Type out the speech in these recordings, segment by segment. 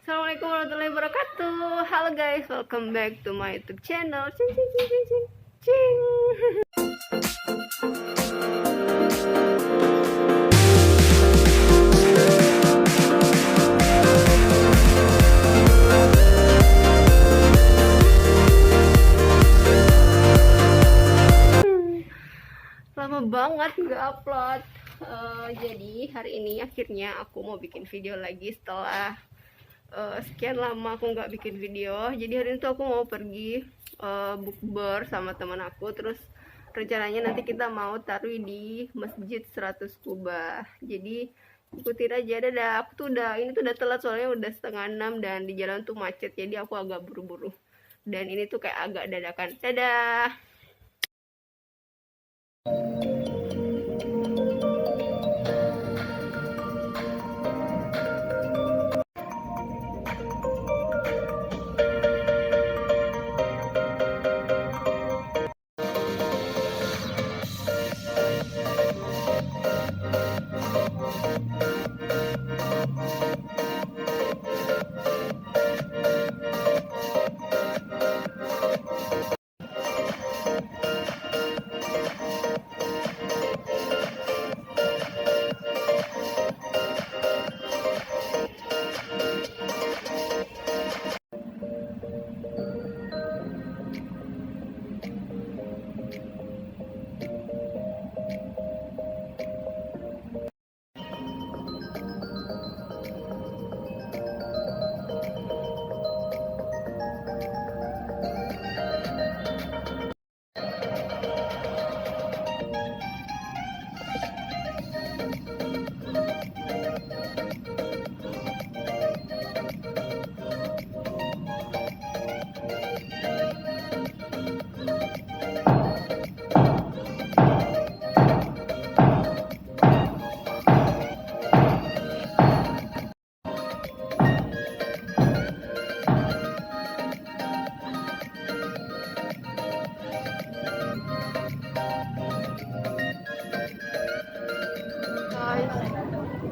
Assalamualaikum warahmatullahi wabarakatuh. Halo guys, welcome back to my YouTube channel. Cing cing cing cing cing cing. Lama banget nggak upload. Jadi hari ini akhirnya aku mau bikin video lagi setelah sekian lama aku nggak bikin video. Jadi hari ini tuh aku mau pergi bukber sama teman aku. Terus rencananya nanti kita mau taruh di Masjid 100 Kubah. Jadi ikutin aja. Dadah, aku tuh ini tuh udah telat soalnya udah 5:30 dan di jalan tuh macet. Jadi aku agak buru-buru. Dan ini tuh kayak agak dadakan. Dadah.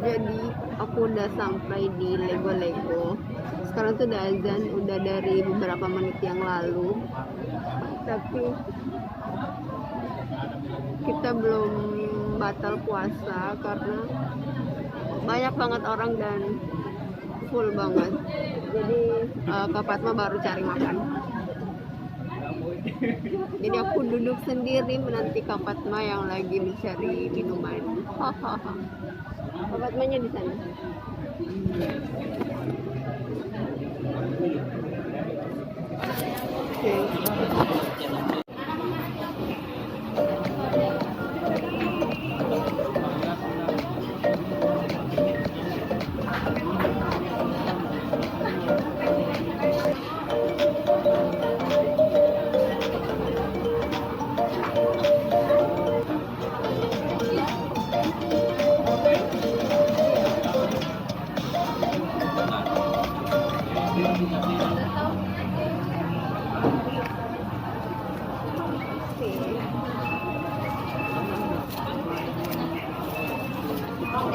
Jadi aku udah sampai di Lego. Sekarang tuh udah azan, udah dari beberapa menit yang lalu. Tapi kita belum batal puasa karena banyak banget orang dan full banget. Jadi Kak Fatma baru cari makan. Jadi aku duduk sendiri menanti Kak Fatma yang lagi mencari minuman. Hahaha. Kak Fatmanya di sana.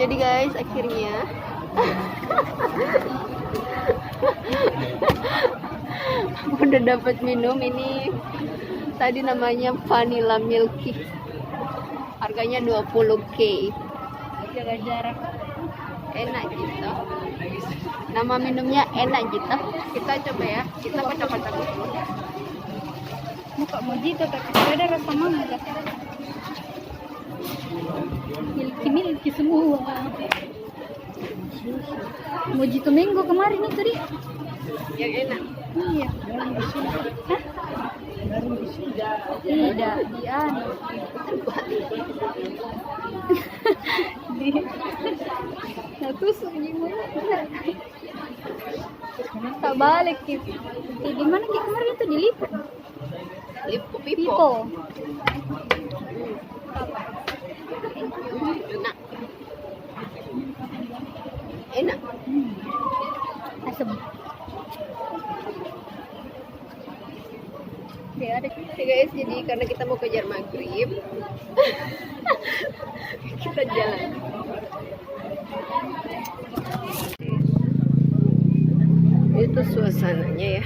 Jadi guys, akhirnya udah dapat minum ini. Tadi namanya Vanilla Milky. Harganya 20.000. Jaga jarak. Enak gitu. Nama minumnya enak gitu. Kita coba ya. Kita kocok-kocok dulu. Muka mojito tapi ada rasa mangga. Milky semua. Mojito mango kemarin itu di. Yang enak. Iya. Hah? Tidak, dia satu gimana? Tak balik gitu. Di mana kita kemarin itu di Lipo? Pipo. Enak. Asam. Ya ada guys, jadi karena kita mau kejar maghrib kita jalan. tuh suasananya ya.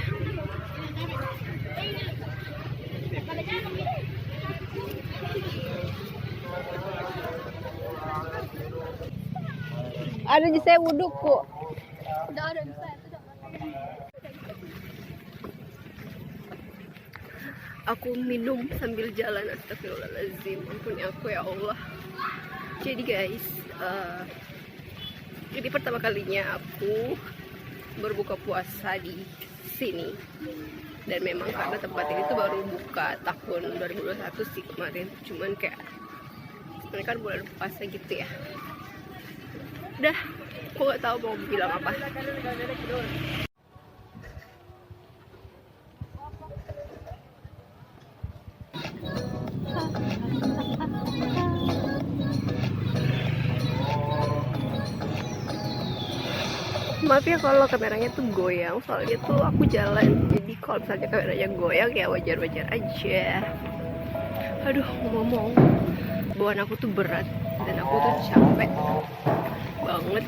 Ada di saya wuduk kok. Aku minum sambil jalan, astagfirullahaladzim, ampuni aku ya Allah. Jadi guys, ini pertama kalinya aku berbuka puasa di sini. Dan memang karena tempat ini tuh baru buka tahun 2021 sih kemarin. Cuman kayak sebenarnya kan bulan puasa gitu ya. Udah, aku gak tahu mau bilang apa. Maaf ya kalau kameranya tuh goyang, soalnya tuh aku jalan, jadi kalau misalnya kameranya goyang ya wajar-wajar aja. Aduh, ngomong, bawaan aku tuh berat dan aku tuh capek banget.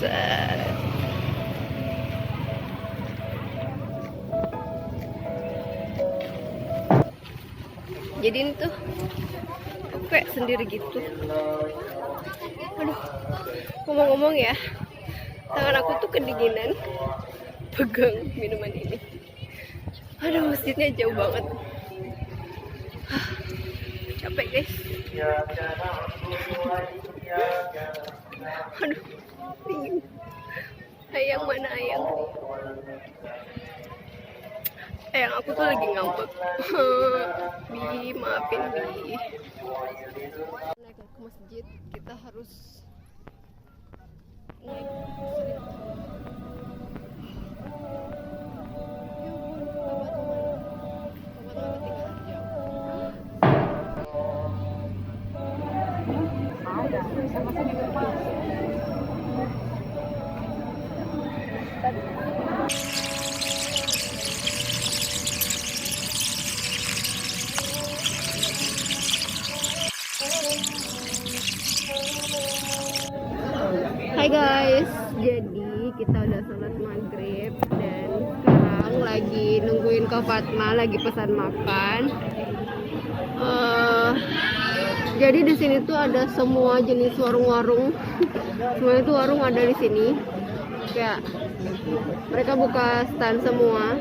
Set. Jadi ini tuh aku kayak sendiri gitu. Aduh, ngomong-ngomong ya, tangan aku tuh kedinginan pegang minuman ini. Aduh, masjidnya jauh banget. Capek guys. Aduh, dingin. Ayang mana ayang? Ayang aku tuh lagi ngambek. Bi, maafin Bi. Naik ke masjid, kita harus naik sering. Hai guys, jadi kita udah sholat maghrib dan sekarang lagi nungguin Kak Fatma lagi pesan makan. Jadi di sini tuh ada semua jenis warung-warung, semuanya tuh warung ada di sini. Kayak mereka buka stand semua.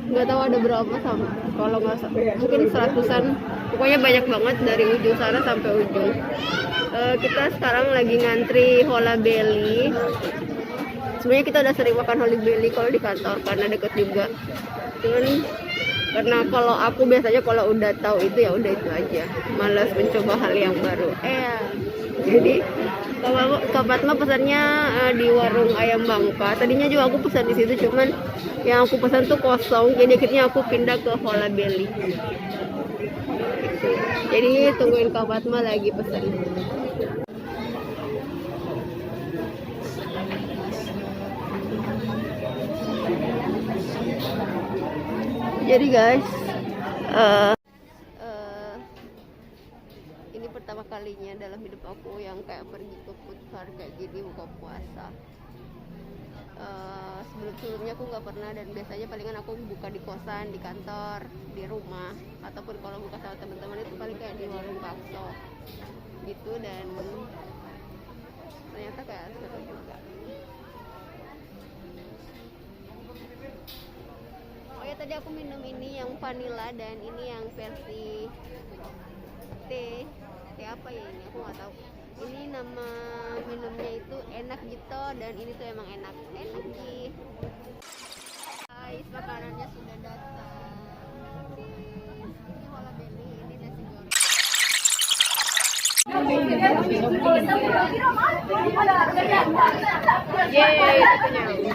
Nggak tahu ada berapa sama, kalau nggak mungkin 100-an. Pokoknya banyak banget dari ujung sana sampai ujung. Kita sekarang lagi ngantri Hola Belly. Sebenarnya kita udah sering makan Hola Belly kalau di kantor karena deket juga. Cuman karena kalau aku biasanya kalau udah tahu itu ya udah itu aja. Malas mencoba hal yang baru. Jadi Kak Fatma pesannya di warung ayam Bangka. Tadinya juga aku pesan di situ, cuman yang aku pesan tuh kosong. Jadi akhirnya aku pindah ke Hola Belly. Jadi tungguin Kak Fatma lagi pesan. Jadi guys, ini pertama kalinya dalam hidup aku yang kayak pergi ke food fair kayak gini buka puasa. Sebelumnya aku nggak pernah, dan biasanya palingan aku buka di kosan, di kantor, di rumah, ataupun kalau buka sama teman-teman itu paling kayak di warung bakso gitu. Dan ternyata kayak seru juga. Oh ya, tadi aku minum ini yang vanilla dan ini yang versi teh apa ya ini, aku nggak tahu. Ini nama minumnya itu enak gitu, dan ini tuh emang enak sih. Guys, makanannya sudah datang. Ini Hola Belly, ini nasi goreng. Yeay, satunya.